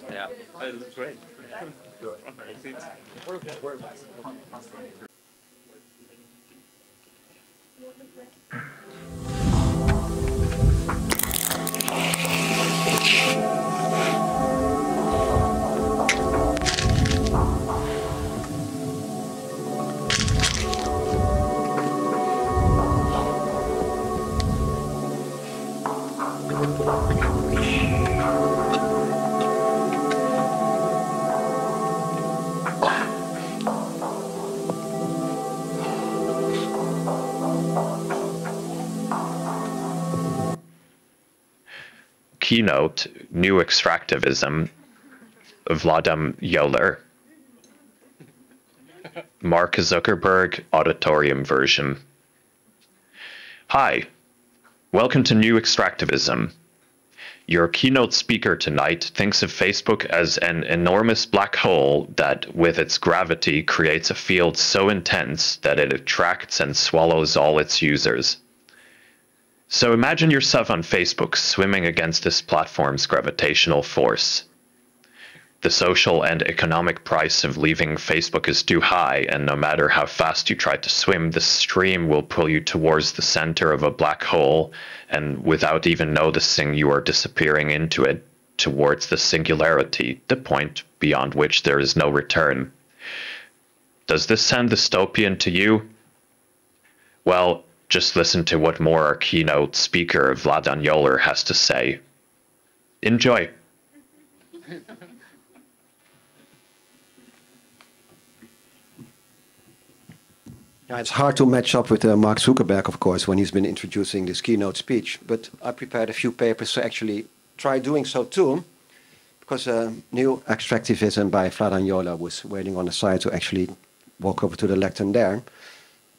Yeah, it's great. Keynote, New Extractivism, Vladan Joler. Mark Zuckerberg auditorium version. Hi, welcome to New Extractivism. Your keynote speaker tonight thinks of Facebook as an enormous black hole that, with its gravity, creates a field so intense that it attracts and swallows all its users. So imagine yourself on Facebook swimming against this platform's gravitational force. The social and economic price of leaving Facebook is too high, and no matter how fast you try to swim, the stream will pull you towards the center of a black hole, and without even noticing, you are disappearing into it, towards the singularity, the point beyond which there is no return. Does this sound dystopian to you? Well, just listen to what more our keynote speaker, Vladan Joler, has to say. Enjoy. Yeah, it's hard to match up with Mark Zuckerberg, of course, when he's been introducing this keynote speech. But I prepared a few papers to actually try doing so too, because New Extractivism by Vladan Joler was waiting on the side to actually walk over to the lectern there.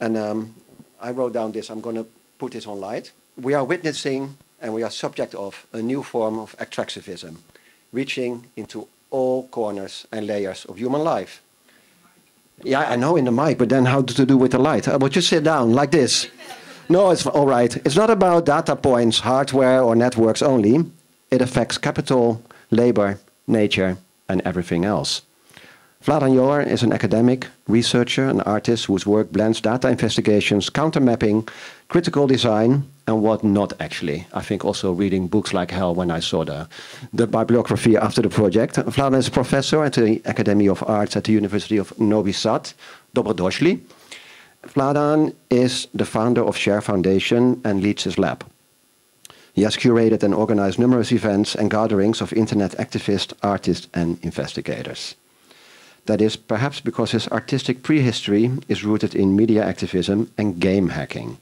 And I wrote down this. I'm going to put this on light. We are witnessing and we are subject of a new form of extractivism, reaching into all corners and layers of human life. Yeah, I know in the mic, but then how to do with the light? Well, just sit down like this. No, it's all right. It's not about data points, hardware, or networks only. It affects capital, labor, nature, and everything else. Vladan Joler is an academic, researcher, and artist whose work blends data investigations, counter-mapping, critical design, and what not actually. I think also reading books like hell when I saw the bibliography after the project. Vladan is a professor at the Academy of Arts at the University of Novi Sad, Dobrodošli. Vladan is the founder of Share Foundation and leads his lab. He has curated and organized numerous events and gatherings of internet activists, artists, and investigators. That is perhaps because his artistic prehistory is rooted in media activism and game hacking.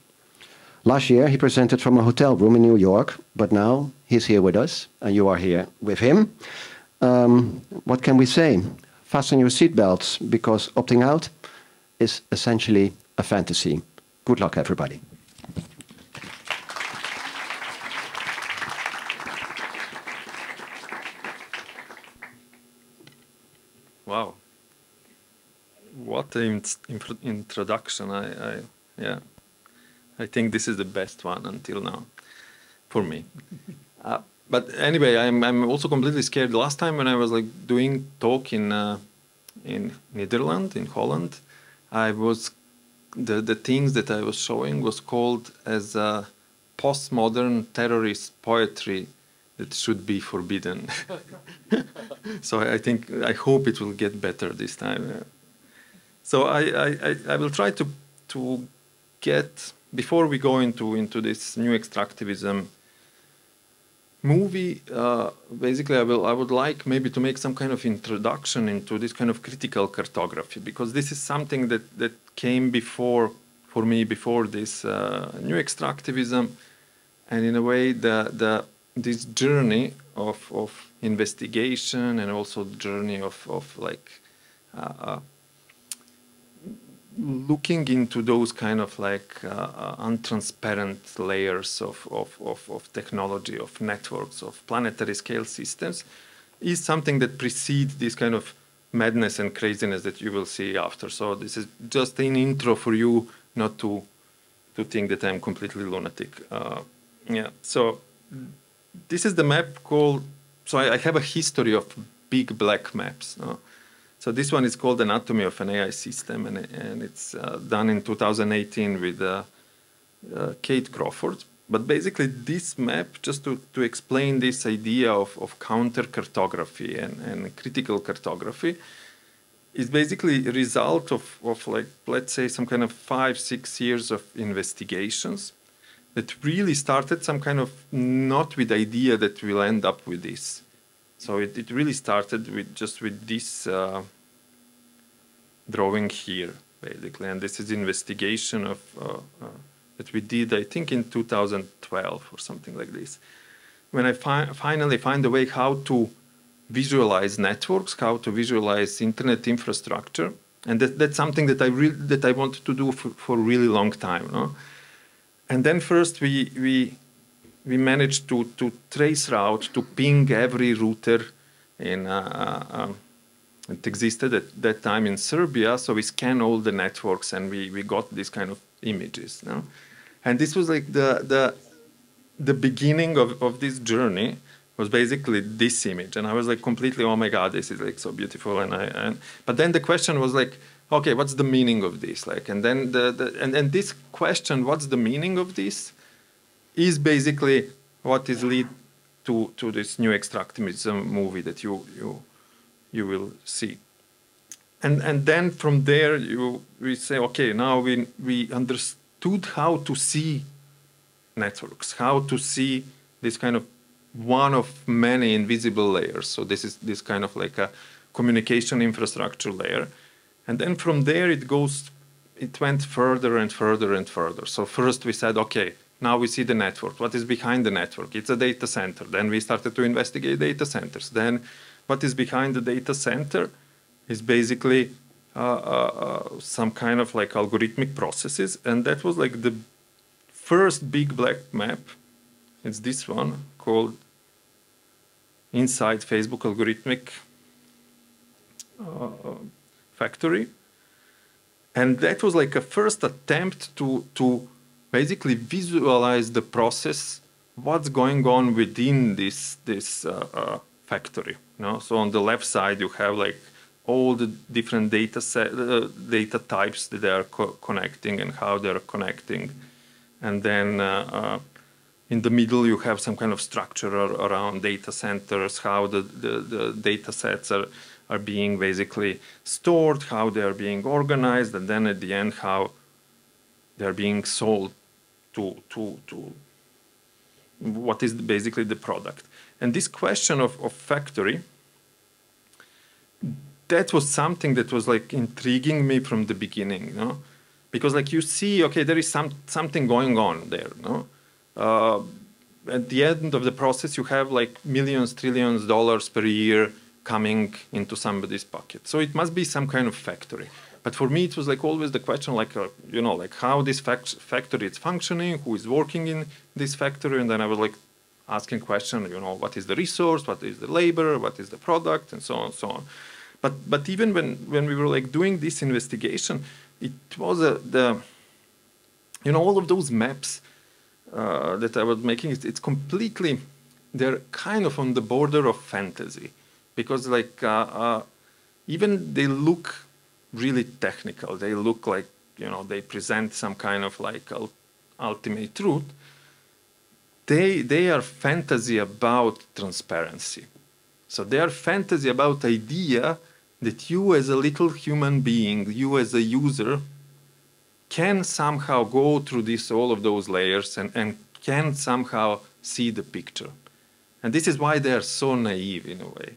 Last year, he presented from a hotel room in New York, but now he's here with us, and you are here with him. What can we say? Fasten your seatbelts, because opting out is essentially a fantasy. Good luck, everybody. Wow. What an introduction. Yeah. I think this is the best one until now, for me. But anyway, I'm also completely scared. Last time when I was like doing talk in Netherlands, in Holland, I was the things that I was showing was called as postmodern terrorist poetry that should be forbidden. So I hope it will get better this time. So I will try to get, before we go into this new extractivism movie, basically I would like maybe to make some kind of introduction into this kind of critical cartography, because this is something that came before, for me, before this new extractivism, and in a way this journey of investigation and also the journey of like looking into those kind of like untransparent layers of technology, of networks, of planetary scale systems, is something that precedes this kind of madness and craziness that you will see after. So this is just an intro for you, not to think that I'm completely lunatic. Yeah. So this is the map called, so I have a history of big black maps. No? So this one is called Anatomy of an AI System, and it's done in 2018 with Kate Crawford. But basically this map, just to explain this idea of counter cartography and critical cartography, is basically a result of like, let's say, some kind of 5-6 years of investigations that really started some kind of not with the idea that we'll end up with this. So it really started with just with this drawing here, basically, and this is investigation of that we did, I think, in 2012 or something like this. When I finally find a way how to visualize networks, how to visualize internet infrastructure, and that's something that I wanted to do for a really long time. No? And then first we managed to trace route, to ping every router in it existed at that time in Serbia. So we scan all the networks and we got this kind of images. No? And this was like the beginning of this journey was basically this image, and I was like completely, oh my God, this is like so beautiful. But then the question was like, okay, what's the meaning of this? Like, and then and this question, what's the meaning of this, is basically what is lead to this new extractivism movie that you will see. And then from there we say, okay, now we understood how to see networks, how to see this kind of one of many invisible layers. So this is this kind of like a communication infrastructure layer. And then from there it went further and further and further. So first we said, okay, now we see the network. What is behind the network? It's a data center. Then we started to investigate data centers. Then what is behind the data center is basically some kind of like algorithmic processes. And that was like the first big black map. It's this one called Inside Facebook Algorithmic Factory. And that was like a first attempt to basically visualize the process, what's going on within this factory. You know? So on the left side, you have like all the different data types that they are connecting and how they're connecting. And then in the middle, you have some kind of structure around data centers, how the data sets are being basically stored, how they are being organized, and then at the end, how they're being sold to what is basically the product. And this question of factory, that was something that was like intriguing me from the beginning, you know? Because like you see, okay, there is something going on there, no? At the end of the process, you have like millions, trillions dollars per year coming into somebody's pocket. So it must be some kind of factory. But for me, it was like always the question, like, you know, like how this factory is functioning, who is working in this factory. And then I was like asking questions, you know, what is the resource, what is the labor, what is the product, and so on and so on. But even when we were like doing this investigation, it was you know, all of those maps that I was making, it's completely, they're kind of on the border of fantasy, because like even they look really technical. They look like, you know, they present some kind of like ultimate truth. They are fantasy about transparency. So they are fantasy about idea that you as a little human being, you as a user, can somehow go through all of those layers and can somehow see the picture. And this is why they are so naive in a way,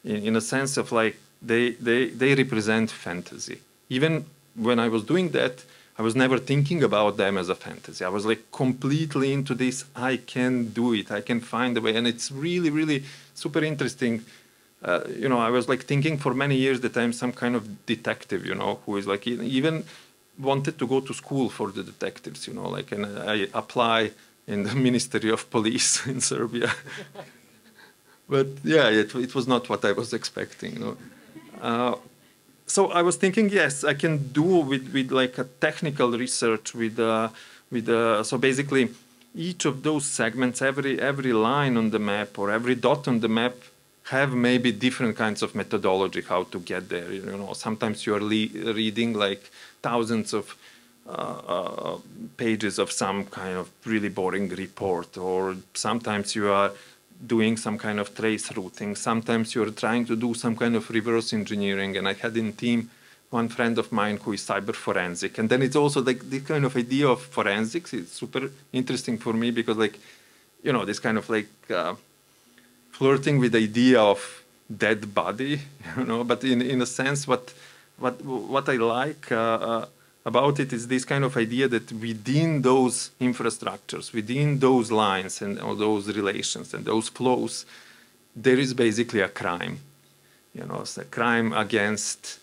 in a sense of like they represent fantasy. Even when I was doing that, I was never thinking about them as a fantasy. I was like completely into this. I can do it. I can find a way. And it's really, really super interesting. You know, I was like thinking for many years that I'm some kind of detective, you know, who is like even wanted to go to school for the detectives, you know, like, and I apply in the Ministry of Police in Serbia. But yeah, it was not what I was expecting, you know. So I was thinking, yes, I can do with like a technical research so basically each of those segments, every line on the map or every dot on the map have maybe different kinds of methodology how to get there. You know, sometimes you are reading like thousands of pages of some kind of really boring report, or sometimes you are doing some kind of trace routing. Sometimes you're trying to do some kind of reverse engineering. And I had in team one friend of mine who is cyber forensic. And then it's also like this kind of idea of forensics. It's super interesting for me because, like, you know, this kind of like flirting with the idea of dead body, you know, but in a sense, what I like about it is this kind of idea that within those infrastructures, within those lines and all those relations and those flows, there is basically a crime. You know, it's a crime against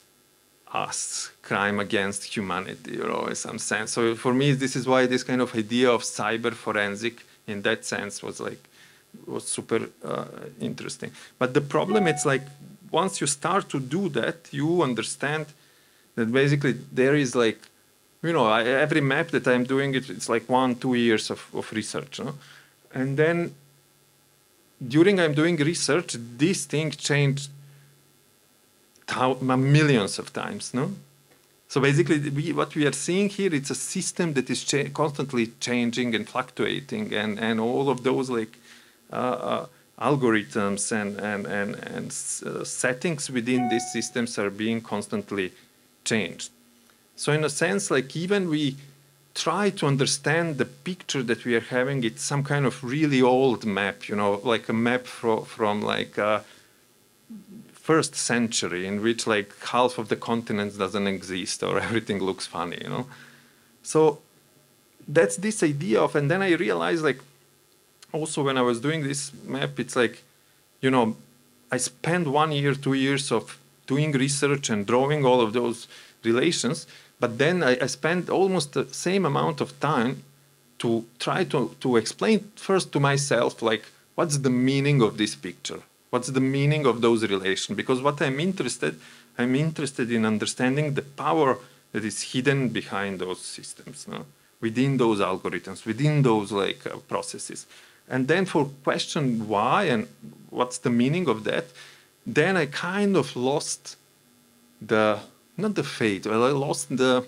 us, crime against humanity, you know, in some sense. So for me, this is why this kind of idea of cyber forensic in that sense was super interesting. But the problem, it's like, once you start to do that, you understand that basically there is like, you know, every map that I'm doing, it's like 1-2 years of research. No? And then during I'm doing research, this thing changed millions of times. No? So basically what we are seeing here, it's a system that is constantly changing and fluctuating, and all of those like algorithms and settings within these systems are being constantly changed. So in a sense, like even we try to understand the picture that we are having, it's some kind of really old map, you know, like a map from like first century in which like half of the continents doesn't exist or everything looks funny, you know. So that's this idea of, and then I realized like also when I was doing this map, it's like, you know, I spent 1 year, 2 years of doing research and drawing all of those relations, but then I spent almost the same amount of time to try to explain first to myself, like, what's the meaning of this picture? What's the meaning of those relations? Because what I'm interested in understanding the power that is hidden behind those systems, no? Within those algorithms, within those like processes. And then for question why and what's the meaning of that, then I kind of lost not the faith, well, I lost the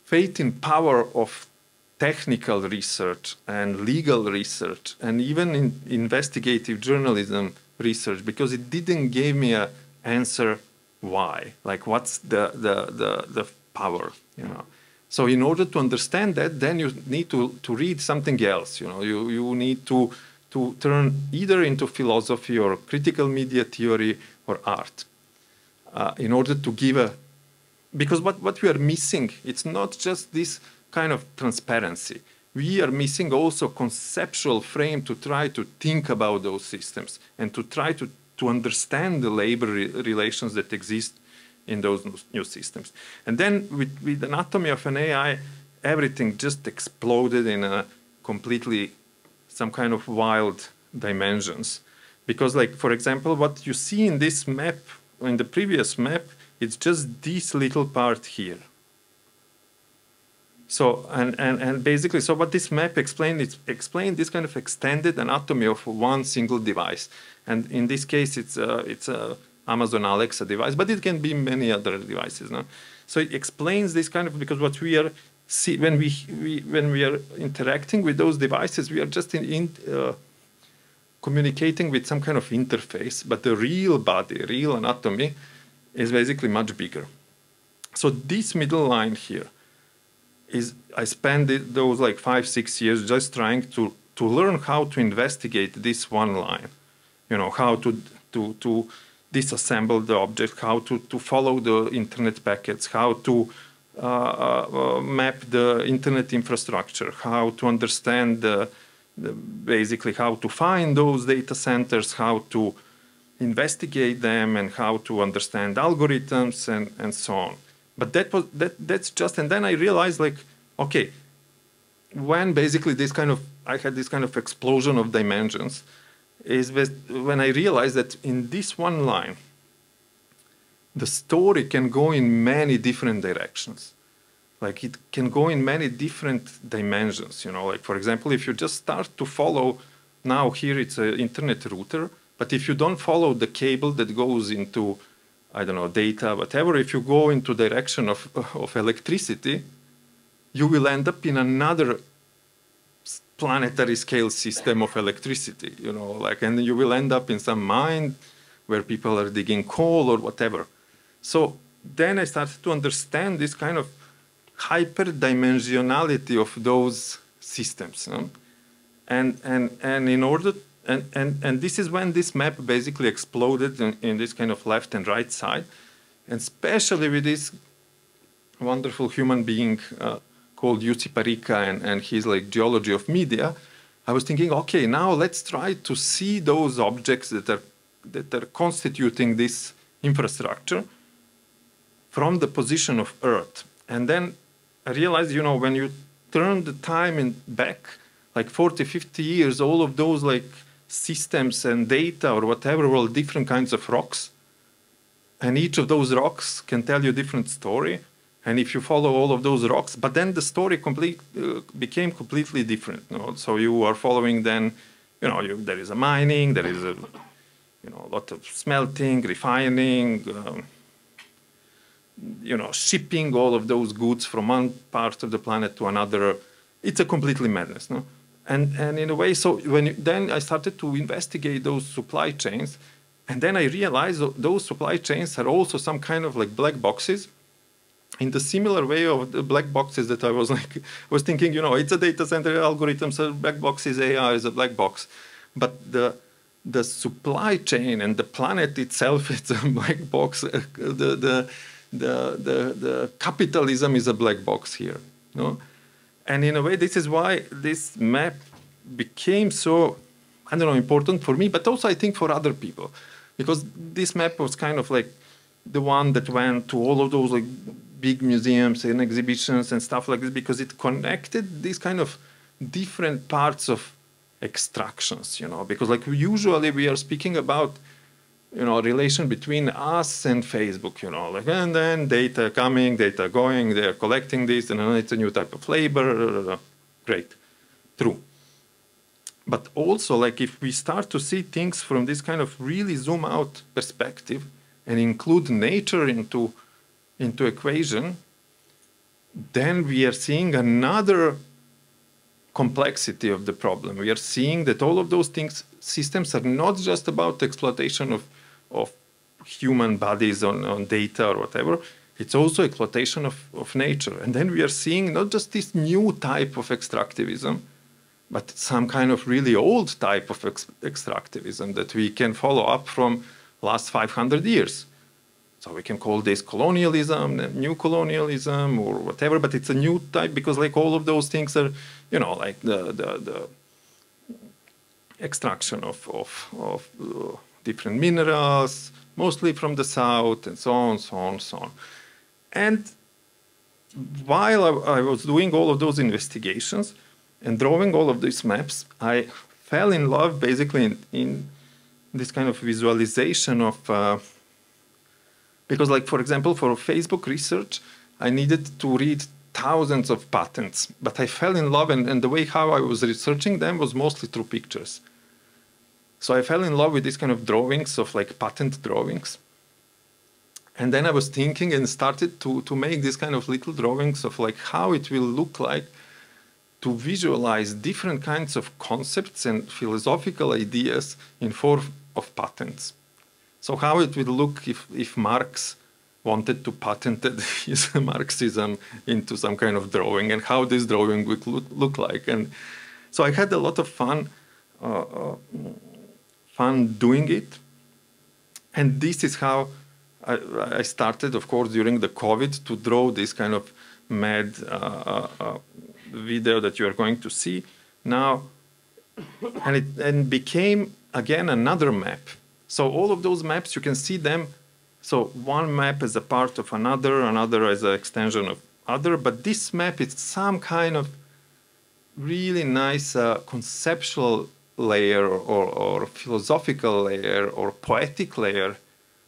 faith in power of technical research and legal research and even in investigative journalism research, because it didn't give me an answer why, like what's the power, you know. So in order to understand that, then you need to read something else, you know. You need to turn either into philosophy or critical media theory or art. In order to give because what we are missing, it's not just this kind of transparency. We are missing also conceptual frame to try to think about those systems and to try to understand the labor relations that exist in those new systems. And then with Anatomy of an AI, everything just exploded in a completely some kind of wild dimensions. Because like, for example, what you see in this map, in the previous map, it's just this little part here. So, and basically, so what this map explained, it's explained this kind of extended anatomy of one single device. And in this case, it's a Amazon Alexa device, but it can be many other devices. No? So it explains this kind of, because what we are when we are interacting with those devices, we are just communicating with some kind of interface, but the real body, real anatomy, is basically much bigger. So this middle line here is, I spent those like 5-6 years just trying to learn how to investigate this one line, you know, how to disassemble the object, how to follow the internet packets, how to map the internet infrastructure, how to understand basically how to find those data centers, how to investigate them, and how to understand algorithms and so on. But that's just, and then I realized, like, okay, when basically I had this kind of explosion of dimensions, is when I realized that in this one line, the story can go in many different directions. like it can go in many different dimensions, you know, like for example, if you just start to follow, now here it's an internet router, but if you don't follow the cable that goes into, I don't know, data, whatever, if you go into direction of electricity, you will end up in another planetary scale system of electricity, you know, like, and you will end up in some mine where people are digging coal or whatever. So then I started to understand this kind of hyperdimensionality of those systems. And in order, and this is when this map basically exploded in this kind of left and right side, and especially with this wonderful human being called Jussi Parikka and his like geology of media. I was thinking, okay, now let's try to see those objects that are constituting this infrastructure from the position of Earth. And then I realized, you know, when you turn the time back, like 40, 50 years, all of those like systems and data or whatever were all different kinds of rocks. And each of those rocks can tell you a different story. And if you follow all of those rocks, but then the story became completely different. You know? So you are following then, you know, there is a mining, there is a, you know, a lot of smelting, refining, you know, shipping all of those goods from one part of the planet to another. It's a completely madness, no? And in a way, so then I started to investigate those supply chains, and then I realized those supply chains are also some kind of like black boxes, in the similar way of the black boxes that I was thinking, you know, it's a data center algorithm, so black box is AI is a black box, but the supply chain and the planet itself, it's a black box. The capitalism is a black box here, no? And in a way, this is why this map became so, I don't know, important for me, but also I think for other people, because this map was kind of like the one that went to all of those like big museums and exhibitions and stuff like this, because it connected these kind of different parts of extractions, you know, because like usually we are speaking about, you know, relation between us and Facebook, you know, like, and then data coming, data going, they're collecting this, and then it's a new type of labor. Great, true. But also, like, if we start to see things from this kind of really zoom out perspective and include nature into equation, then we are seeing another complexity of the problem. We are seeing that all of those things, systems are not just about exploitation of human bodies on data or whatever. It's also exploitation of nature. And then we are seeing not just this new type of extractivism, but some kind of really old type of extractivism that we can follow up from last 500 years. So we can call this colonialism, new colonialism, or whatever, but it's a new type because like all of those things are, you know, like the extraction of different minerals, mostly from the south, and so on, so on, so on. And while I was doing all of those investigations and drawing all of these maps, I fell in love basically in this kind of visualization of because, like, for example, for Facebook research, I needed to read thousands of patents, but I fell in love, and the way how I was researching them was mostly through pictures. So I fell in love with these kind of drawings of, like, patent drawings. And then I was thinking and started to make these kind of little drawings of, like, how it will look like to visualize different kinds of concepts and philosophical ideas in form of patents. So how it would look if Marx wanted to patent his Marxism into some kind of drawing, and how this drawing would look like. And so I had a lot of fun doing it. And this is how I started, of course, during the COVID to draw this kind of mad video that you are going to see now. And it became, again, another map. So all of those maps, you can see them. So one map is a part of another, another is an extension of other. But this map is some kind of really nice conceptual layer or philosophical layer or poetic layer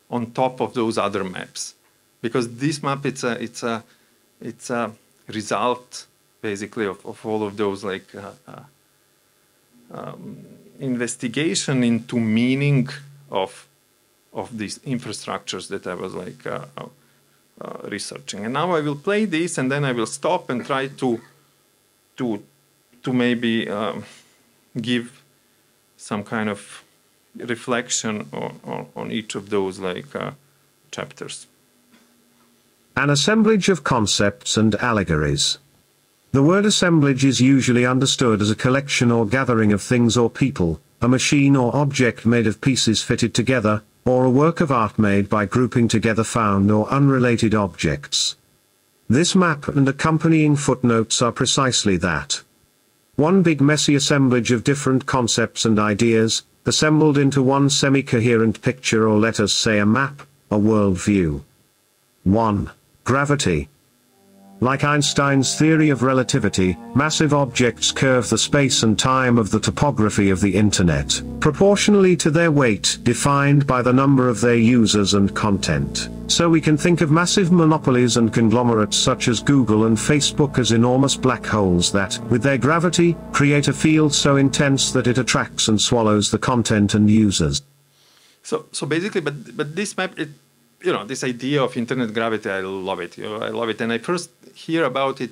on top of those other maps. Because this map, it's a result, basically, of all of those like investigation into meaning of these infrastructures that I was like researching. And now I will play this, and then I will stop and try to maybe give some kind of reflection on each of those like chapters. An assemblage of concepts and allegories. The word assemblage is usually understood as a collection or gathering of things or people, a machine or object made of pieces fitted together, or a work of art made by grouping together found or unrelated objects. This map and accompanying footnotes are precisely that. One big messy assemblage of different concepts and ideas, assembled into one semi-coherent picture, or let us say a map, a worldview. 1. Gravity. Like Einstein's theory of relativity, massive objects curve the space and time of the topography of the Internet, proportionally to their weight, defined by the number of their users and content. So we can think of massive monopolies and conglomerates such as Google and Facebook as enormous black holes that, with their gravity, create a field so intense that it attracts and swallows the content and users. So basically, but this map, this idea of internet gravity, I love it. I love it. And I first hear about it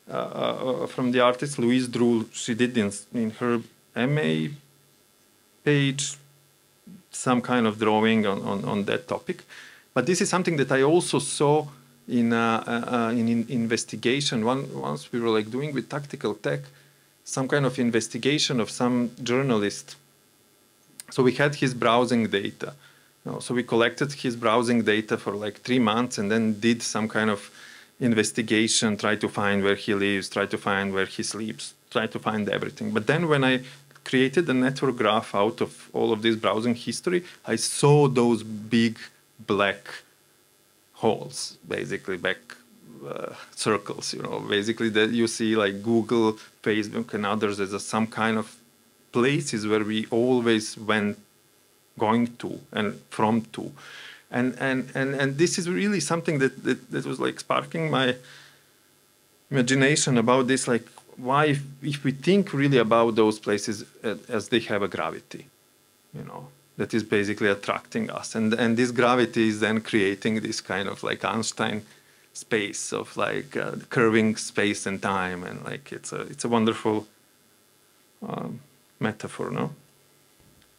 from the artist Louise Druhl. She did in her MA page some kind of drawing on that topic. But this is something that I also saw in investigation. Once we were like doing with Tactical Tech, some kind of investigation of some journalist. So we had his browsing data. So we collected his browsing data for like 3 months and then did some kind of investigation, try to find where he lives, try to find where he sleeps, try to find everything. But then when I created a network graph out of all of this browsing history, I saw those big black holes, basically black circles, basically that you see like Google, Facebook and others as some kind of places where we always went going to and from to. And this is really something that was like sparking my imagination about this, like why if we think really about those places as they have a gravity, that is basically attracting us, and this gravity is then creating this kind of like Einstein space of like curving space and time, and like it's a wonderful metaphor, no?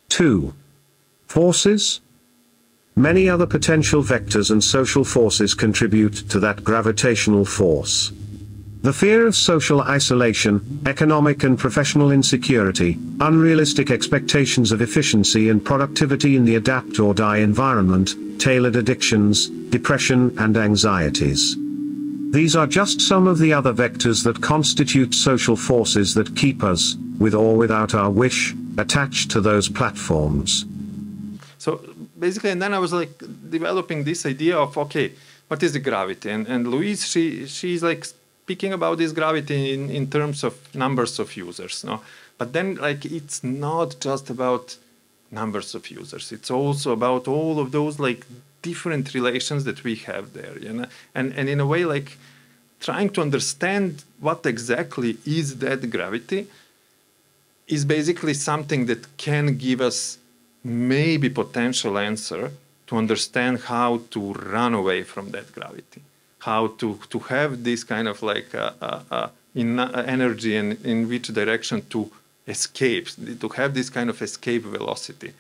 2. Forces. Many other potential vectors and social forces contribute to that gravitational force. The fear of social isolation, economic and professional insecurity, unrealistic expectations of efficiency and productivity in the adapt or die environment, tailored addictions, depression and anxieties. These are just some of the other vectors that constitute social forces that keep us, with or without our wish, attached to those platforms. So basically, and then I was like developing this idea of, okay, what is the gravity? And Louise, she's like speaking about this gravity in terms of numbers of users, no? But then like it's not just about numbers of users. It's also about all of those like different relations that we have there, And in a way, like trying to understand what exactly is that gravity is basically something that can give us maybe potential answer to understand how to run away from that gravity, how to have this kind of like energy and in which direction to escape, to have this kind of escape velocity.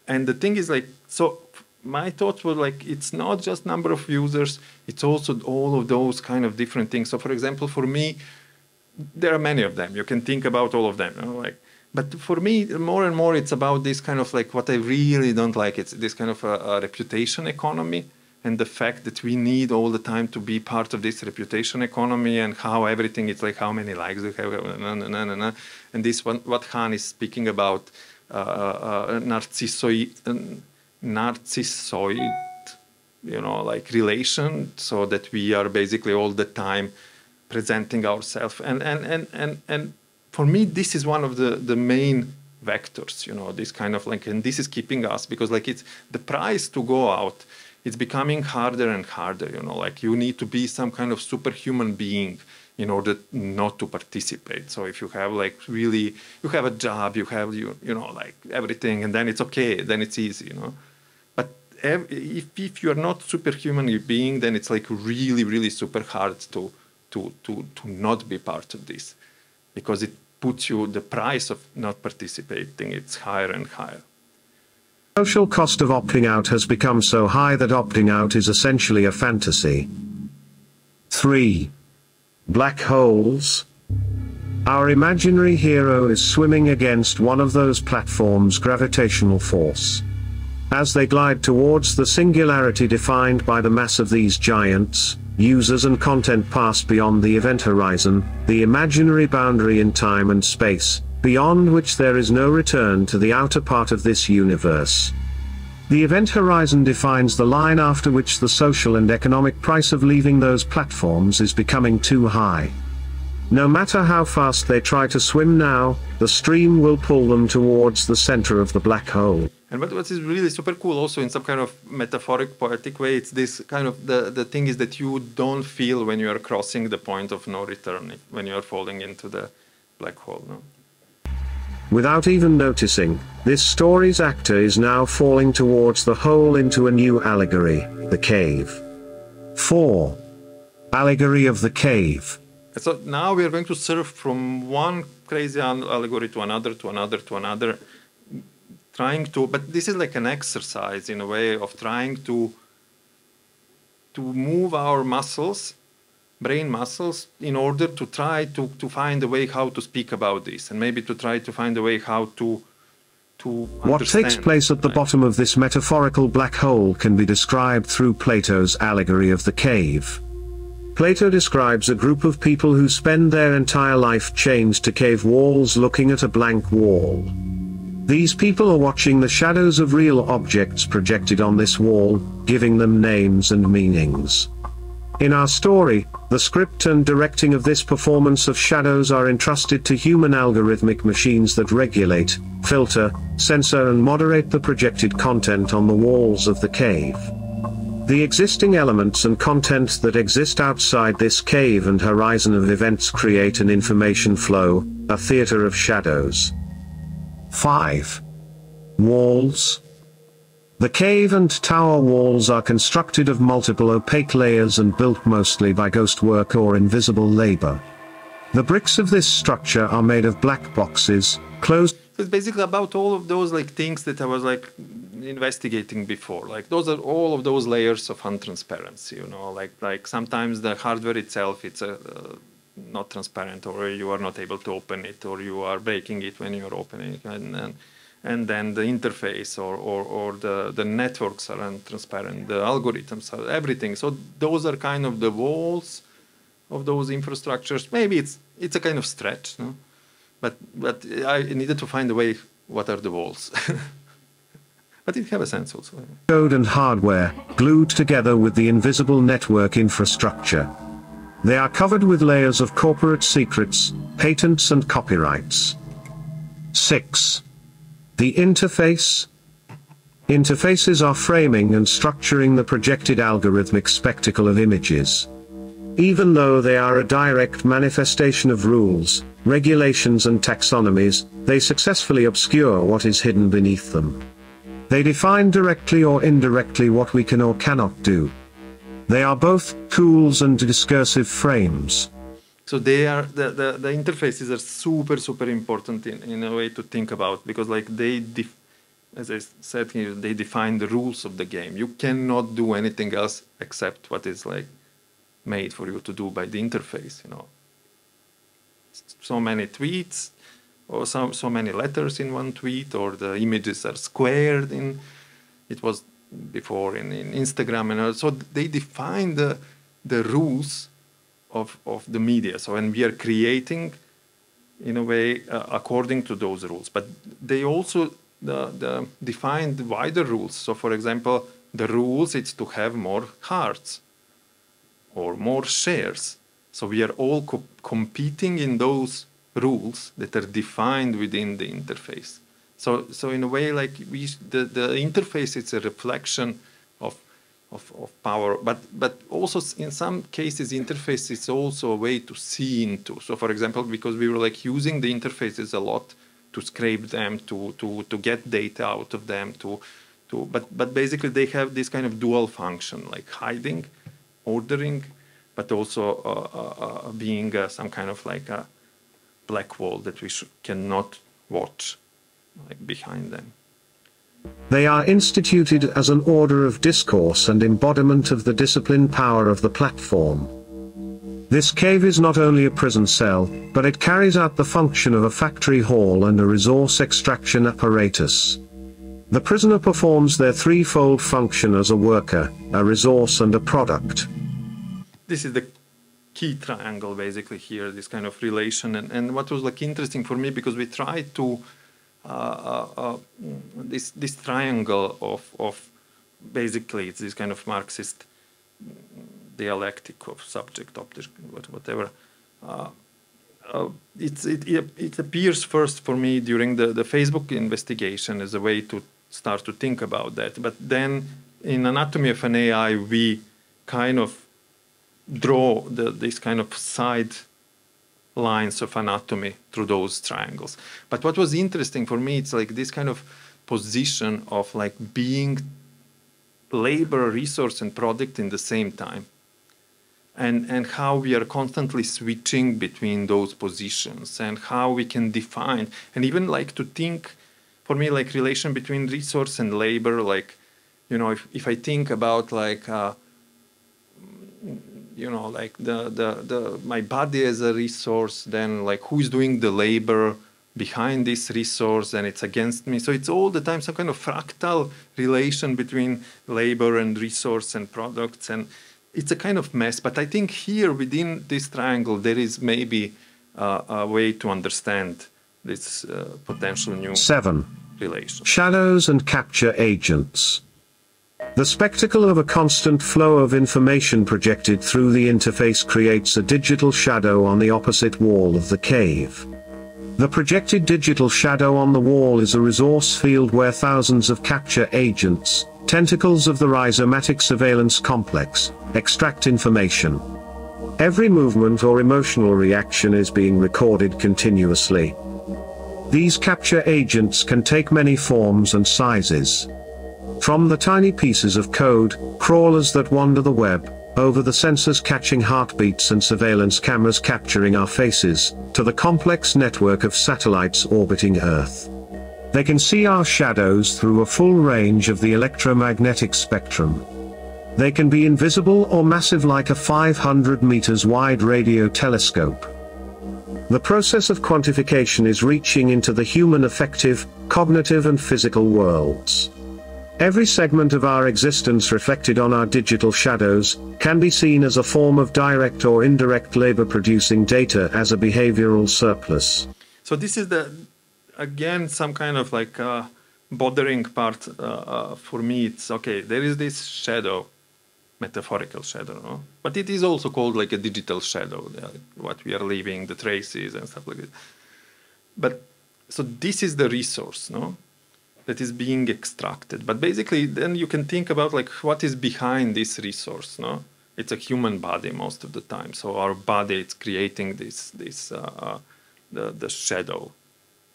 And the thing is like, so my thoughts were like, it's not just number of users, it's also all of those kind of different things. So for example, for me, there are many of them. You can think about all of them, But for me, more and more, it's about this kind of like what I really don't like. It's this kind of a reputation economy, and the fact that we need all the time to be part of this reputation economy, and how everything, it's like how many likes we have, and this one, what Han is speaking about, narcissoid, like relation, so that we are basically all the time presenting ourselves, and for me, this is one of the main vectors, this kind of like, and this is keeping us, because like it's the price to go out, it's becoming harder and harder, like you need to be some kind of superhuman being in order not to participate. So if you have like really, you have a job, you have, you know, like everything, and then it's okay, then it's easy, you know. But if you're not superhuman being, then it's like really, really super hard to not be part of this, because it puts you, the price of not participating, it's higher and higher. Social cost of opting out has become so high that opting out is essentially a fantasy. 3. Black holes. Our imaginary hero is swimming against one of those platforms' gravitational force. As they glide towards the singularity defined by the mass of these giants, users and content pass beyond the event horizon, the imaginary boundary in time and space, beyond which there is no return to the outer part of this universe. The event horizon defines the line after which the social and economic price of leaving those platforms is becoming too high. No matter how fast they try to swim now, the stream will pull them towards the center of the black hole. And what is really super cool also in some kind of metaphoric, poetic way, it's this kind of, the thing is that you don't feel when you are crossing the point of no return, when you are falling into the black hole. No? Without even noticing, this story's actor is now falling towards the hole into a new allegory, the cave. 4. Allegory of the cave. So now we are going to surf from one crazy allegory to another, to another, to another, trying to, but this is like an exercise in a way of trying to move our muscles, brain muscles, in order to try to find a way how to speak about this, and maybe to try to find a way how to what takes place at the bottom of this metaphorical black hole can be described through Plato's allegory of the cave. Plato describes a group of people who spend their entire life chained to cave walls looking at a blank wall. These people are watching the shadows of real objects projected on this wall, giving them names and meanings. In our story, the script and directing of this performance of shadows are entrusted to human algorithmic machines that regulate, filter, censor and moderate the projected content on the walls of the cave. The existing elements and content that exist outside this cave and horizon of events create an information flow, a theater of shadows. 5. Walls. The cave and tower walls are constructed of multiple opaque layers and built mostly by ghost work or invisible labor. The bricks of this structure are made of black boxes, closed. It's basically about all of those like things that I was like investigating before. Like those are all of those layers of untransparency, you know, like sometimes the hardware itself, it's not transparent, or you are not able to open it, or you are breaking it when you are opening it, and then the interface or the networks are untransparent, the algorithms are everything. So those are kind of the walls of those infrastructures. Maybe it's a kind of stretch, no? But I needed to find a way, what are the walls? But it have a sense also. Code and hardware, glued together with the invisible network infrastructure. They are covered with layers of corporate secrets, patents and copyrights. 6. The interface. Interfaces are framing and structuring the projected algorithmic spectacle of images. Even though they are a direct manifestation of rules, regulations and taxonomies, they successfully obscure what is hidden beneath them. They define directly or indirectly what we can or cannot do. They are both tools and discursive frames. So they are the interfaces are super important in a way to think about, because like as I said here, they define the rules of the game. You cannot do anything else except what is like made for you to do by the interface, you know. So many tweets, or so many letters in one tweet, or the images are squared in, it was before in Instagram, and so they define the rules of the media. So when we are creating, in a way, according to those rules, but they also define the wider rules. So for example, the rules, it's to have more hearts or more shares. So we are all competing in those rules that are defined within the interface. So in a way, like the interface, it's a reflection of of power, but also in some cases interface is also a way to see into. So for example, because we were like using the interfaces a lot to scrape them, to get data out of them, but basically they have this kind of dual function, like hiding, ordering, but also being some kind of like a black wall that we cannot watch like behind them. They are instituted as an order of discourse and embodiment of the discipline power of the platform. This cave is not only a prison cell, but it carries out the function of a factory hall and a resource extraction apparatus. The prisoner performs their threefold function as a worker, a resource and a product. This is the key triangle basically here, this kind of relation. And what was like interesting for me, because we tried to this triangle of basically it's this kind of Marxist dialectic of subject, object, whatever. It appears first for me during the Facebook investigation as a way to start to think about that. But then in Anatomy of an AI, we kind of draw this kind of side lines of anatomy through those triangles. But what was interesting for me, it's like this kind of position of like being labor, resource, and product in the same time. And how we are constantly switching between those positions, and how we can define, and even like to think, for me, like relation between resource and labor, like, you know, if I think about like, you know, like my body as a resource, then like who's doing the labor behind this resource, and it's against me. So it's all the time some kind of fractal relation between labor and resource and products, and it's a kind of mess. But I think here within this triangle there is maybe a way to understand this potential new 7. relation. Shadows and capture agents. The spectacle of a constant flow of information projected through the interface creates a digital shadow on the opposite wall of the cave. The projected digital shadow on the wall is a resource field where thousands of capture agents, tentacles of the rhizomatic surveillance complex, extract information. Every movement or emotional reaction is being recorded continuously. These capture agents can take many forms and sizes. From the tiny pieces of code, crawlers that wander the web, over the sensors catching heartbeats and surveillance cameras capturing our faces, to the complex network of satellites orbiting Earth. They can see our shadows through a full range of the electromagnetic spectrum. They can be invisible or massive like a 500 meters wide radio telescope. The process of quantification is reaching into the human affective, cognitive and physical worlds. Every segment of our existence reflected on our digital shadows can be seen as a form of direct or indirect labor producing data as a behavioral surplus. So this is again some kind of like bothering part for me. It's okay, there is this shadow, metaphorical shadow, no? But it is also called like a digital shadow, what we are leaving, the traces and stuff like that. But so this is the resource, no? That is being extracted. But basically then you can think about like what is behind this resource, no? It's a human body most of the time. So our body is creating the shadow,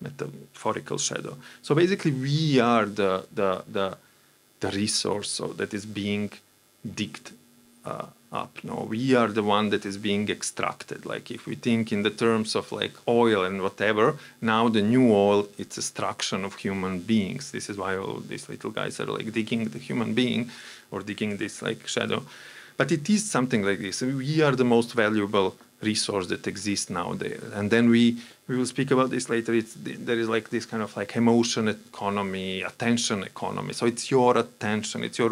metaphorical shadow. So basically we are the resource that is being digged up. No, we are the one that is being extracted. Like if we think in the terms of like oil and whatever, now the new oil, it's extraction of human beings. This is why all these little guys are like digging the human being or digging this like shadow. But it is something like this. We are the most valuable resource that exists now there. And then we will speak about this later. There is like this kind of like emotion economy, attention economy. So it's your attention, it's your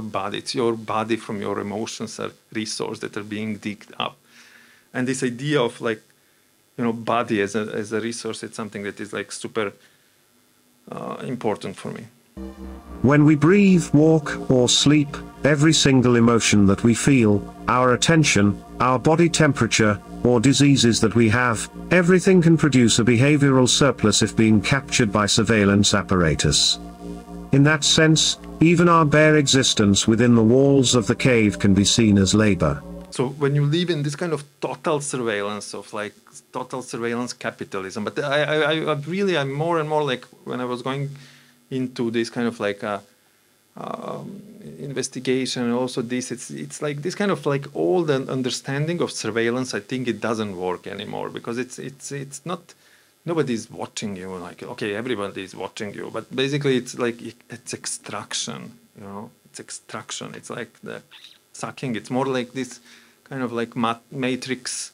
body from your emotions are resource that are being digged up. And this idea of like, you know, body as a resource, it's something that is like super important for me. When we breathe, walk, or sleep, every single emotion that we feel, our attention, our body temperature, or diseases that we have, everything can produce a behavioral surplus if being captured by surveillance apparatus. In that sense, Even our bare existence within the walls of the cave can be seen as labor. So when you live in this kind of total surveillance of like total surveillance capitalism, but I'm more and more like when I was going into this kind of like investigation and also this, it's like this kind of like all the understanding of surveillance. I think it doesn't work anymore because it's not. Nobody's watching you. Like okay, everybody is watching you, but basically it's like it's extraction. You know, it's extraction. It's like the sucking. It's more like this kind of like Matrix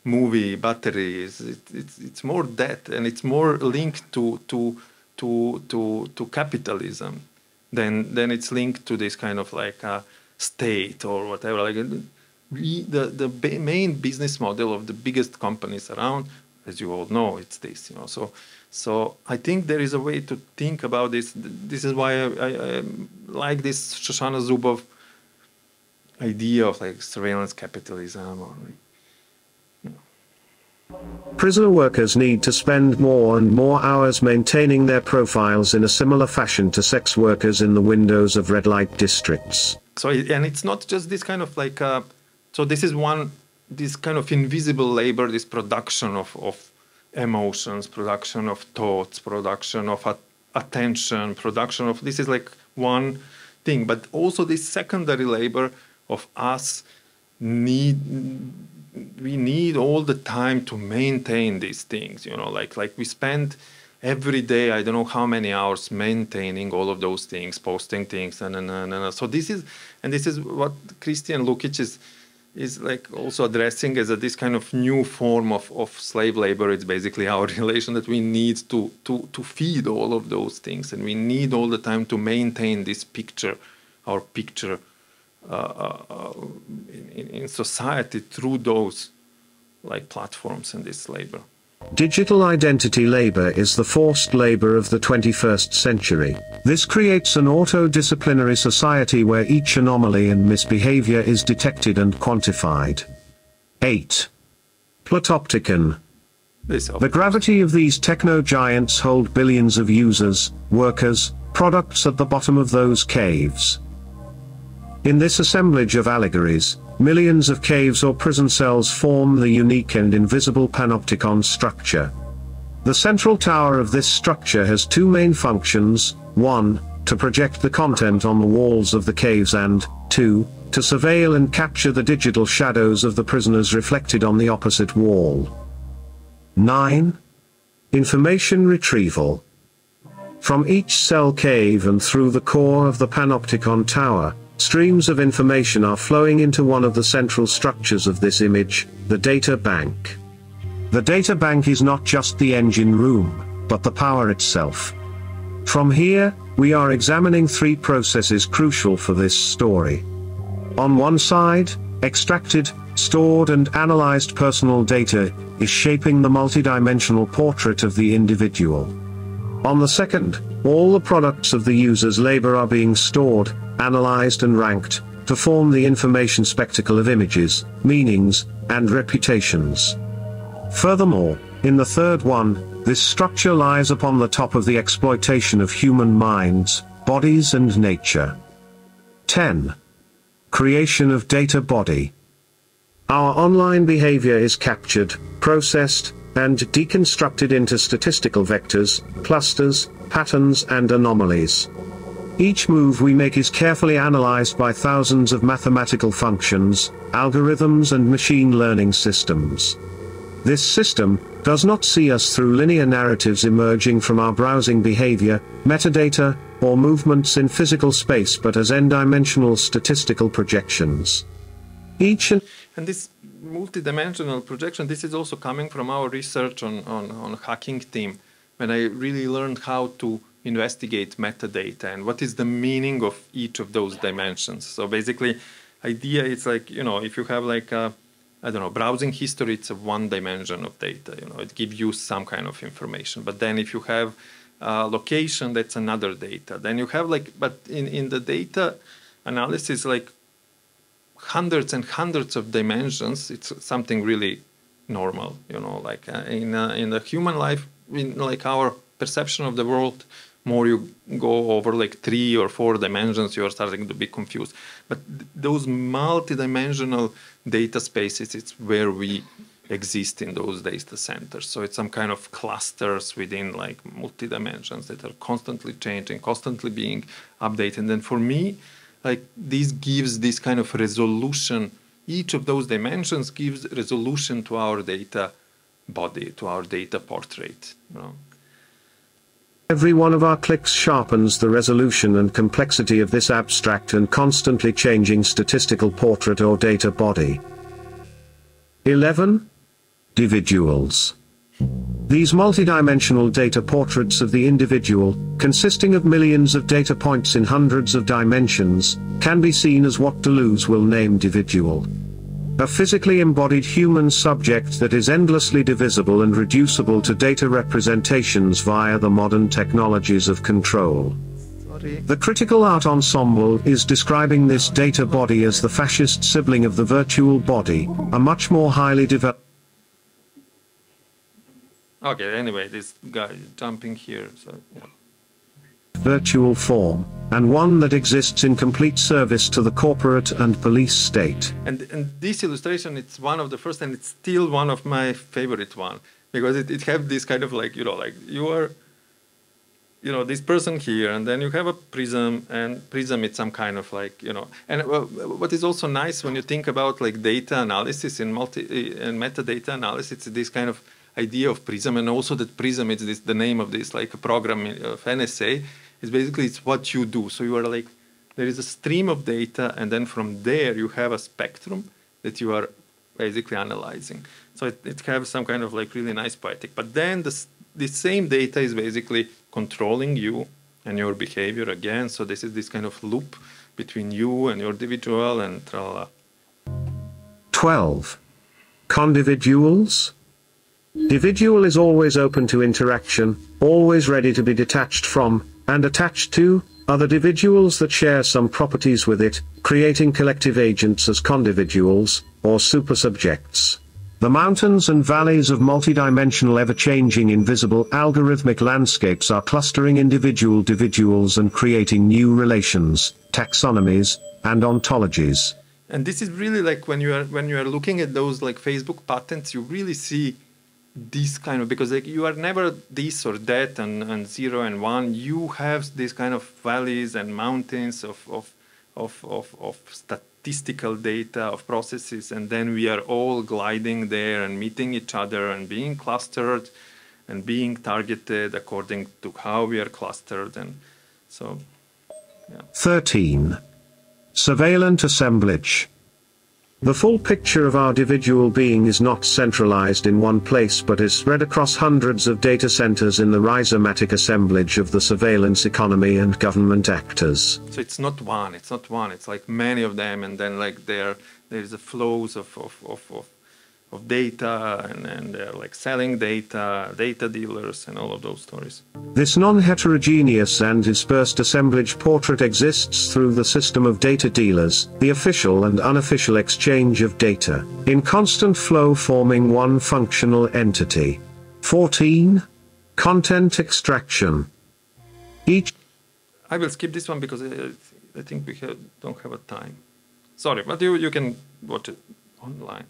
movie batteries. It's more that, and it's more linked to capitalism than it's linked to this kind of like state or whatever. Like the main business model of the biggest companies around, as you all know, it's this. You know, so I think there is a way to think about this. This is why I like this Shoshana Zuboff idea of like surveillance capitalism or like, you know. Prisoner workers need to spend more and more hours maintaining their profiles in a similar fashion to sex workers in the windows of red light districts. So, and it's not just this kind of like, so this is this kind of invisible labor, this production of emotions, production of thoughts, production of attention, production of, this is like one thing, but also this secondary labor of us we need all the time to maintain these things, you know, like we spend every day, I don't know how many hours maintaining all of those things, posting things, and so this is what Christian Lukic is like also addressing as this kind of new form of slave labor. It's basically our relation that we need to feed all of those things, and we need all the time to maintain this picture, our picture in society through those like platforms and this labor. Digital identity labor is the forced labor of the 21st century. This creates an auto-disciplinary society where each anomaly and misbehavior is detected and quantified. 8. Platopticon. The gravity of these techno-giants hold billions of users, workers, products at the bottom of those caves. In this assemblage of allegories, millions of caves or prison cells form the unique and invisible panopticon structure. The central tower of this structure has two main functions: 1, to project the content on the walls of the caves, and 2, to surveil and capture the digital shadows of the prisoners reflected on the opposite wall. 9. Information retrieval. From each cell cave and through the core of the panopticon tower, streams of information are flowing into one of the central structures of this image, the data bank. The data bank is not just the engine room, but the power itself. From here, we are examining three processes crucial for this story. On one side, extracted, stored and analyzed personal data is shaping the multidimensional portrait of the individual. On the second, all the products of the user's labor are being stored, analyzed and ranked, to form the information spectacle of images, meanings, and reputations. Furthermore, in the third one, this structure lies upon the top of the exploitation of human minds, bodies and nature. 10. Creation of data body. Our online behavior is captured, processed, and deconstructed into statistical vectors, clusters, patterns and anomalies. Each move we make is carefully analyzed by thousands of mathematical functions, algorithms and machine learning systems. This system does not see us through linear narratives emerging from our browsing behavior, metadata, or movements in physical space, but as n-dimensional statistical projections. And this multidimensional projection, this is also coming from our research on hacking team, when I really learned how to investigate metadata and what is the meaning of each of those dimensions. So basically, idea is like, you know, if you have like a, I don't know, browsing history, it's a one dimension of data, you know, it gives you some kind of information. But then if you have location, that's another data. Then you have like, but in the data analysis, like hundreds and hundreds of dimensions, it's something really normal, you know, like in the human life, in like our perception of the world, more you go over like 3 or 4 dimensions, you are starting to be confused. But those multi-dimensional data spaces, it's where we exist in those data centers. So it's some kind of clusters within like multi-dimensions that are constantly changing, constantly being updated. And for me, like this gives this kind of resolution. Each of those dimensions gives resolution to our data body, to our data portrait. You know? Every one of our clicks sharpens the resolution and complexity of this abstract and constantly changing statistical portrait or data body. 11. Individuals. These multidimensional data portraits of the individual, consisting of millions of data points in hundreds of dimensions, can be seen as what Deleuze will name individual. A physically embodied human subject that is endlessly divisible and reducible to data representations via the modern technologies of control. The critical art ensemble is describing this data body as the fascist sibling of the virtual body, a much more highly developed. Okay, anyway, this guy jumping here, so yeah. Virtual form, and one that exists in complete service to the corporate and police state. And this illustration, it's one of the first, and it's still one of my favorite one, because it have this kind of like, you know, like you are, you know, this person here, and then you have a prism, and prism it's some kind of like, you know, and what is also nice when you think about like data analysis and metadata analysis, it's this kind of idea of prism, and also that prism is this, the name of this like a program of NSA, is basically it's what you do. So you are like, there is a stream of data, and then from there you have a spectrum that you are basically analyzing. So it has some kind of like really nice poetic. But then the same data is basically controlling you and your behavior again. So this is this kind of loop between you and your individual and tralala. 12. Condividuals. Individual is always open to interaction, always ready to be detached from, and attached to, other individuals that share some properties with it, creating collective agents as condividuals, or supersubjects. The mountains and valleys of multidimensional ever-changing invisible algorithmic landscapes are clustering individuals and creating new relations, taxonomies, and ontologies. And this is really like when you are looking at those like Facebook patterns, you really see this kind of, because like you are never this or that and 0 and 1. You have this kind of valleys and mountains of statistical data, of processes, and then we are all gliding there and meeting each other and being clustered and being targeted according to how we are clustered. And so, yeah. 13. Surveillant assemblage. The full picture of our individual being is not centralized in one place but is spread across hundreds of data centers in the rhizomatic assemblage of the surveillance economy and government actors. So it's not one, it's like many of them, and then like there's a flows of data, and they're like selling data dealers, and all of those stories. This non-heterogeneous and dispersed assemblage portrait exists through the system of data dealers, the official and unofficial exchange of data, in constant flow forming one functional entity. 14. Content extraction. I will skip this one because I think we don't have a time. Sorry, but you can watch it online.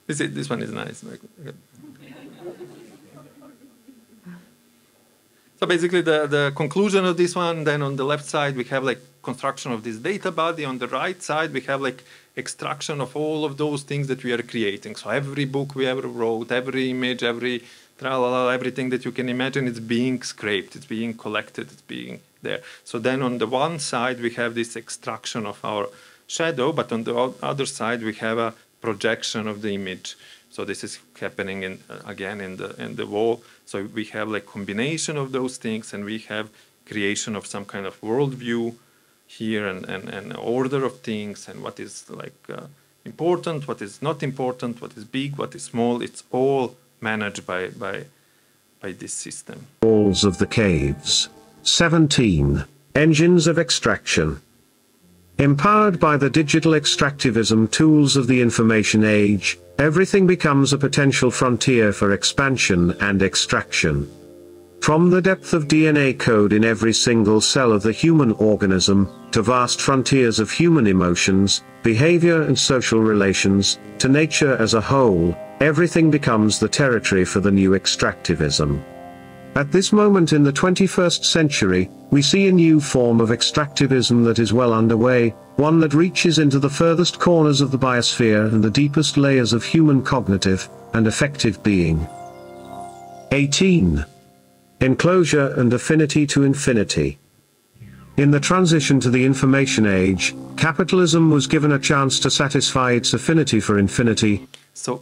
This one is nice. So basically the conclusion of this one, then on the left side we have like construction of this data body, on the right side we have like extraction of all of those things that we are creating. So every book we ever wrote, every image, every tralala, everything that you can imagine, it's being scraped, it's being collected, it's being there. So then on the one side we have this extraction of our shadow, but on the other side we have a projection of the image. So this is happening again in the wall. So we have like combination of those things, and we have creation of some kind of worldview here, and order of things, and what is like important, what is not important, what is big, what is small. It's all managed by this system. Walls of the caves. 17. Engines of extraction. Empowered by the digital extractivism tools of the information age, everything becomes a potential frontier for expansion and extraction. From the depth of DNA code in every single cell of the human organism, to vast frontiers of human emotions, behavior and social relations, to nature as a whole, everything becomes the territory for the new extractivism. At this moment in the 21st century, we see a new form of extractivism that is well underway, one that reaches into the furthest corners of the biosphere and the deepest layers of human cognitive and affective being. 18. Enclosure and affinity to infinity. In the transition to the information age, capitalism was given a chance to satisfy its affinity for infinity. So,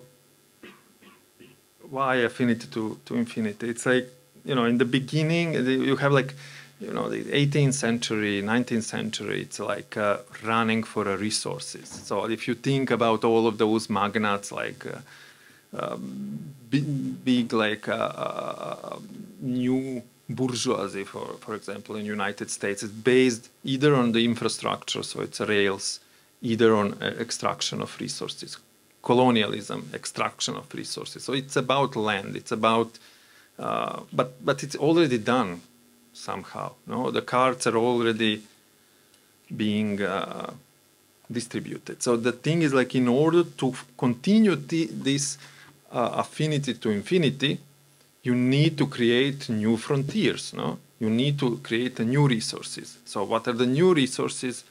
why affinity to infinity? It's like, in the beginning, you have like, the 18th century, 19th century, it's like running for resources. So if you think about all of those magnates, like big like new bourgeoisie, for example, in United States, is based either on the infrastructure, so it's rails, either on extraction of resources, colonialism, extraction of resources. So it's about land, it's about, but it's already done somehow. No, the cards are already being distributed. So the thing is, like, in order to continue this affinity to infinity, you need to create new frontiers. No, you need to create new resources. So what are the new resources?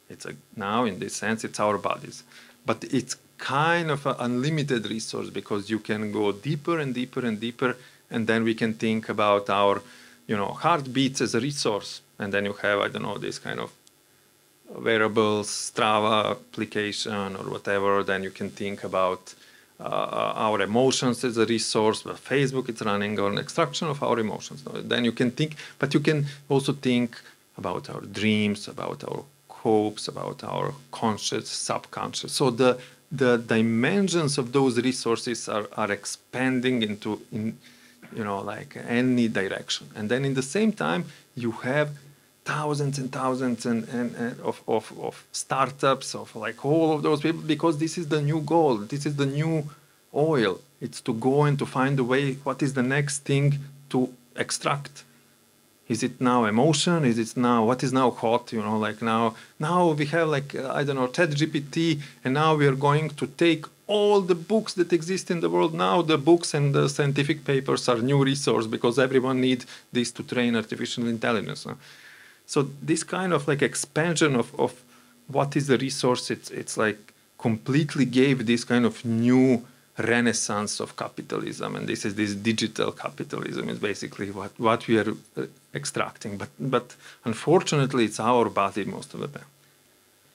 It's now, in this sense, it's our bodies, but it's kind of an unlimited resource, because you can go deeper and deeper and deeper, and then we can think about our heartbeats as a resource, and then you have, I don't know, this kind of wearables, Strava application or whatever. Then you can think about our emotions as a resource. But Facebook is running on extraction of our emotions. Then you can think, but you can also think about our dreams, about our hopes, about our conscious, subconscious. So the dimensions of those resources are expanding into like any direction. And then in the same time, you have thousands and thousands of startups, of like all of those people, because this is the new gold, this is the new oil. It's to go and to find a way, what is the next thing to extract? Is it now emotion? Is it now, what is now hot? Like now we have like, I don't know, ChatGPT, and now we are going to take all the books that exist in the world. Now the books and the scientific papers are new resource, because everyone needs this to train artificial intelligence. So this kind of like expansion of what is the resource, it's like completely gave this kind of new renaissance of capitalism. And this digital capitalism is basically what we are extracting. But unfortunately, it's our body most of the time.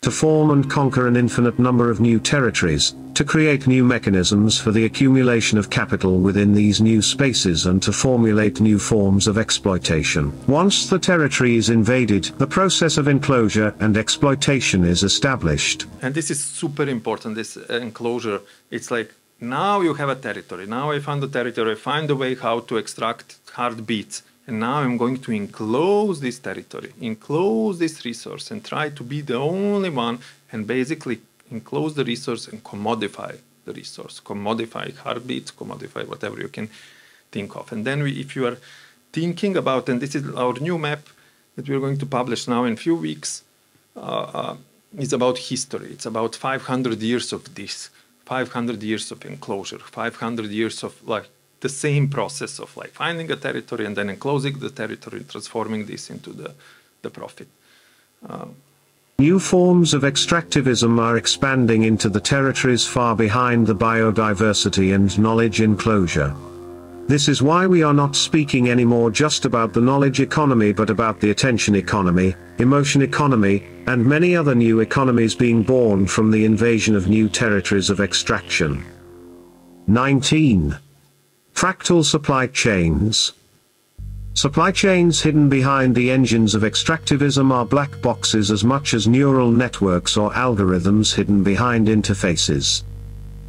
To form and conquer an infinite number of new territories, to create new mechanisms for the accumulation of capital within these new spaces, and to formulate new forms of exploitation. Once the territory is invaded, the process of enclosure and exploitation is established. And this is super important, this enclosure. It's like, now you have a territory. Now I found the territory, I find a way how to extract heartbeats. And now I'm going to enclose this territory, enclose this resource, and try to be the only one, and basically enclose the resource and commodify the resource, commodify heartbeats, commodify whatever you can think of. And then if you are thinking about, and this is our new map that we're going to publish now in a few weeks, it's about history. It's about 500 years of this, 500 years of enclosure, 500 years of like the same process of like finding a territory and then enclosing the territory, transforming this into the profit. New forms of extractivism are expanding into the territories far behind the biodiversity and knowledge enclosure. This is why we are not speaking anymore just about the knowledge economy, but about the attention economy, emotion economy, and many other new economies being born from the invasion of new territories of extraction. 19. Fractal supply chains. Supply chains hidden behind the engines of extractivism are black boxes as much as neural networks or algorithms hidden behind interfaces.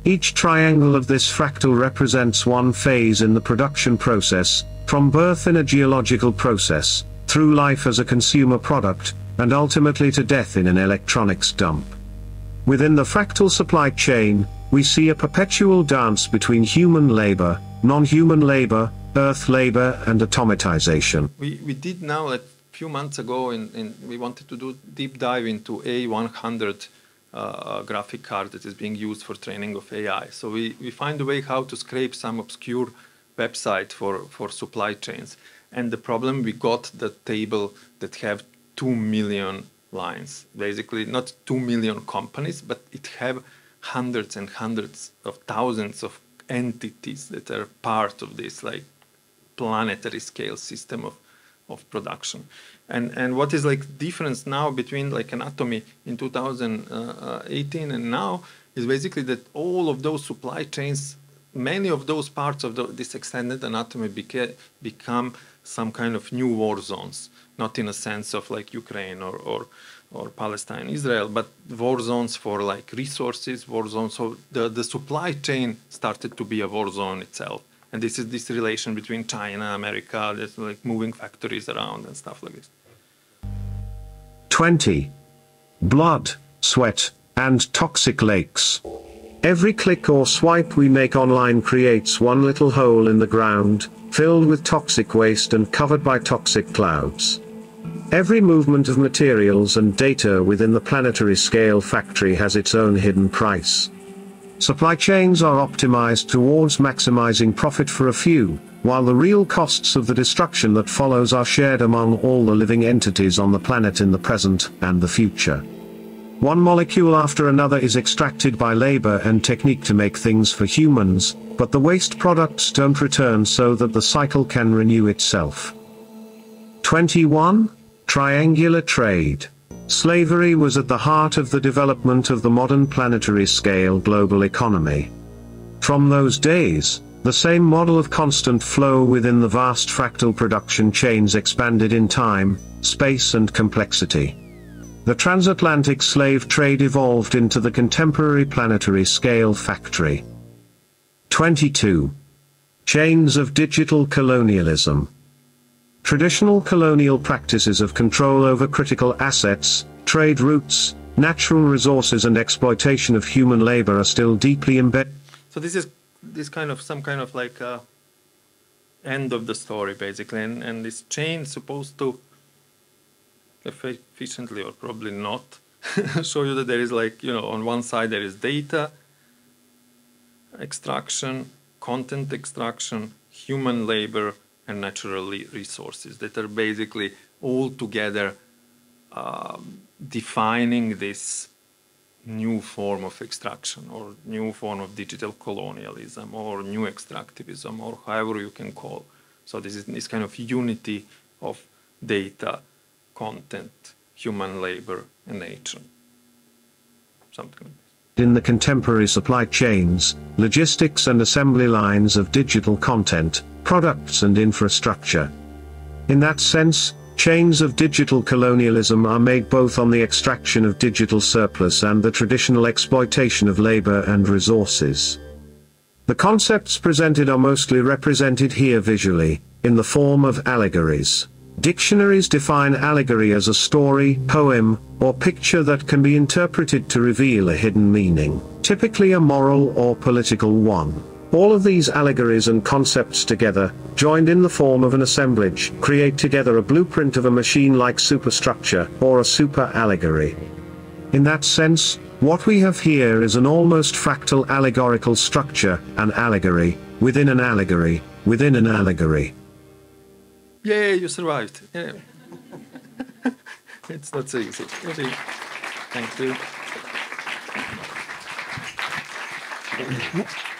Each triangle of this fractal represents one phase in the production process, from birth in a geological process, through life as a consumer product, and ultimately to death in an electronics dump. Within the fractal supply chain, we see a perpetual dance between human labor, non-human labor, Earth labor and automatization. We did now, like a few months ago, we wanted to do deep dive into A100 graphic card that is being used for training of AI. So we find a way how to scrape some obscure website for supply chains. And the problem, we got the table that have 2 million lines. Basically, not 2 million companies, but it have hundreds and hundreds of thousands of entities that are part of this like planetary scale system of production. And what is like difference now between like anatomy in 2018 and now is basically that all of those supply chains, many of those parts of this extended anatomy become some kind of new war zones, not in a sense of like Ukraine or Palestine, Israel, but war zones for like resources, war zones. So the supply chain started to be a war zone itself. And this is this relation between China, America, that's like moving factories around and stuff like this. 20. Blood, sweat, and toxic lakes. Every click or swipe we make online creates one little hole in the ground, filled with toxic waste and covered by toxic clouds. Every movement of materials and data within the planetary scale factory has its own hidden price. Supply chains are optimized towards maximizing profit for a few, while the real costs of the destruction that follows are shared among all the living entities on the planet in the present and the future. One molecule after another is extracted by labor and technique to make things for humans, but the waste products don't return so that the cycle can renew itself. 21. Triangular trade. Slavery was at the heart of the development of the modern planetary scale global economy. From those days, the same model of constant flow within the vast fractal production chains expanded in time, space and complexity. The transatlantic slave trade evolved into the contemporary planetary scale factory. 22. Chains of digital colonialism. Traditional colonial practices of control over critical assets, trade routes, natural resources and exploitation of human labor are still deeply embedded. So this is some kind of like end of the story basically, and this chain is supposed to efficiently or probably not show you that there is like, on one side there is data extraction, content extraction, human labor and natural resources that are basically all together defining this new form of extraction or new form of digital colonialism or new extractivism or however you can call. So this is this kind of unity of data, content, human labor and nature. Something like this. In the contemporary supply chains, logistics and assembly lines of digital content, products and infrastructure. In that sense, chains of digital colonialism are made both on the extraction of digital surplus and the traditional exploitation of labor and resources. The concepts presented are mostly represented here visually, in the form of allegories. Dictionaries define allegory as a story, poem, or picture that can be interpreted to reveal a hidden meaning, typically a moral or political one. All of these allegories and concepts together, joined in the form of an assemblage, create together a blueprint of a machine-like superstructure, or a super-allegory. In that sense, what we have here is an almost fractal allegorical structure, an allegory, within an allegory, within an allegory. Yay, you survived. Yeah. It's not so easy. Okay. Thank you.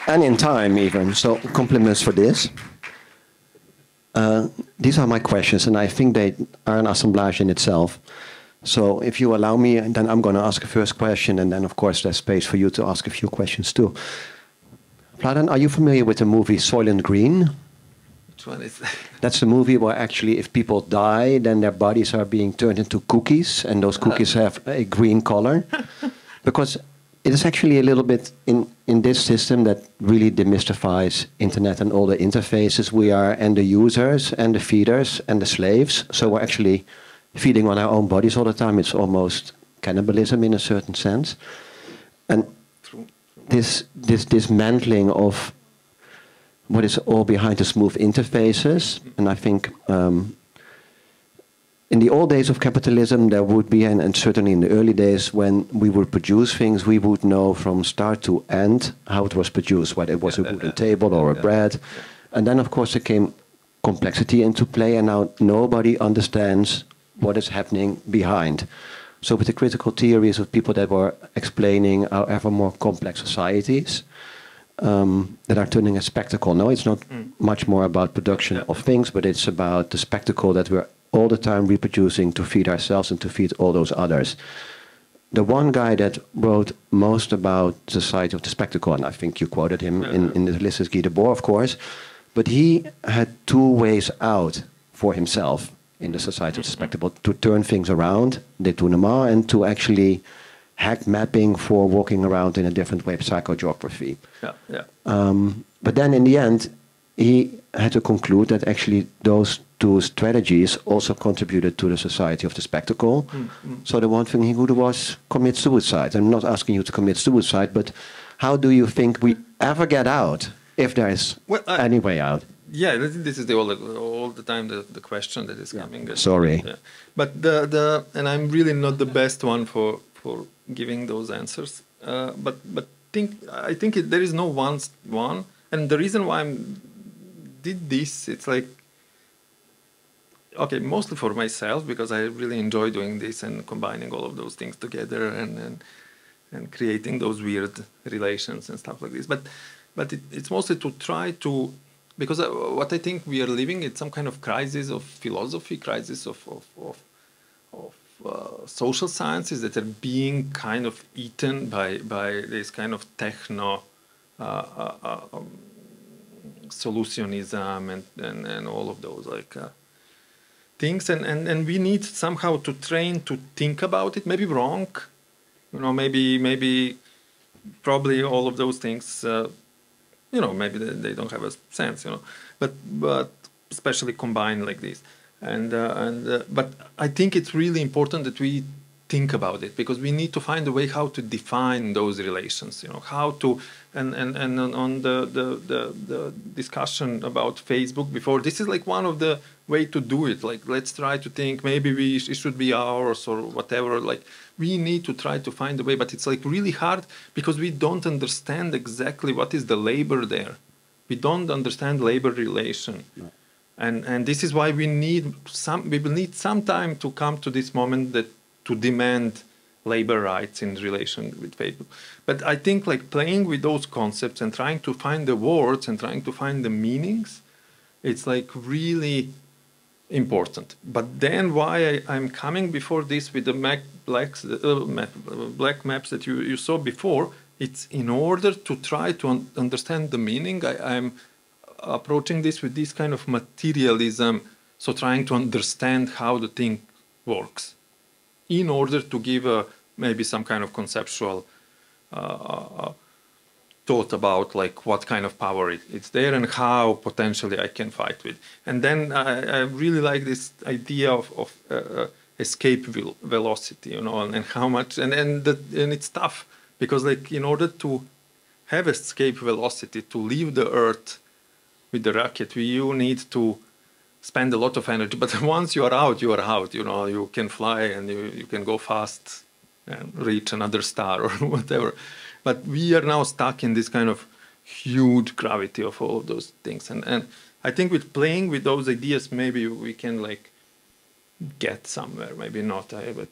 And in time even, so compliments for this. These are my questions, and I think they are an assemblage in itself. So if you allow me, then I'm going to ask a first question, and then of course there's space for you to ask a few questions too. Vladan, are you familiar with the movie Soylent Green? Which one is that? That's the movie where actually if people die, then their bodies are being turned into cookies, and those cookies have a green color. Because it is actually a little bit in this system that really demystifies internet and all the interfaces we are, and the users and the feeders and the slaves. So we're actually feeding on our own bodies all the time. It's almost cannibalism in a certain sense. And this dismantling of what is all behind the smooth interfaces. And I think in the old days of capitalism, there would be, and certainly in the early days, when we would produce things, we would know from start to end how it was produced, whether it was a wooden table or a bread. And then, of course, there came complexity into play, and now nobody understands what is happening behind. So with the critical theories of people that were explaining our ever more complex societies that are turning a spectacle. No, it's not much more about production of things, but it's about the spectacle that we're all the time reproducing to feed ourselves and to feed all those others. The one guy that wrote most about the society of the spectacle, and I think you quoted him in the list, is Guy Debord, of course, but he had two ways out for himself in the society of the spectacle: to turn things around, détournement, and to actually hack mapping for walking around in a different way, psychogeography. But then in the end, he had to conclude that actually those two strategies also contributed to the society of the spectacle. So the one thing he could do was commit suicide. I'm not asking you to commit suicide, but how do you think we ever get out, if there is any way out? Yeah, this is all the time the question that is coming. Sorry. Yeah. But and I'm really not the best one for giving those answers. But I think there is no one. And the reason why I did this, it's like, okay, mostly for myself, because I really enjoy doing this and combining all of those things together and creating those weird relations and stuff like this. But it's mostly to try to, because what I think we are living is some kind of crisis of philosophy, crisis of social sciences that are being kind of eaten by this kind of techno solutionism and all of those things, and we need somehow to train to think about it. Maybe wrong, maybe probably all of those things. Maybe they don't have a sense, but especially combined like this. But I think it's really important that we think about it, because we need to find a way how to define those relations, how to, and on the discussion about Facebook before, this is like one of the way to do it. Like, let's try to think, maybe it should be ours or whatever. Like, we need to try to find a way, but it's like really hard because we don't understand exactly what is the labor there. We don't understand labor relation. No. And this is why we will need some time to come to this moment to demand labor rights in relation with Facebook. But I think like playing with those concepts and trying to find the words and trying to find the meanings, it's like really important. But then why I'm coming before this with the black maps that you saw before, it's in order to try to understand the meaning. I'm approaching this with this kind of materialism, so trying to understand how the thing works in order to give maybe some kind of conceptual thought about like what kind of power it's there and how potentially I can fight with. And then I really like this idea of escape velocity, and how much, and it's tough because like in order to have escape velocity, to leave the Earth with the rocket, you need to spend a lot of energy. But once you are out, you are out. You can fly and you can go fast and reach another star or whatever. But we are now stuck in this kind of huge gravity of all of those things. And I think with playing with those ideas, maybe we can like get somewhere. Maybe not, but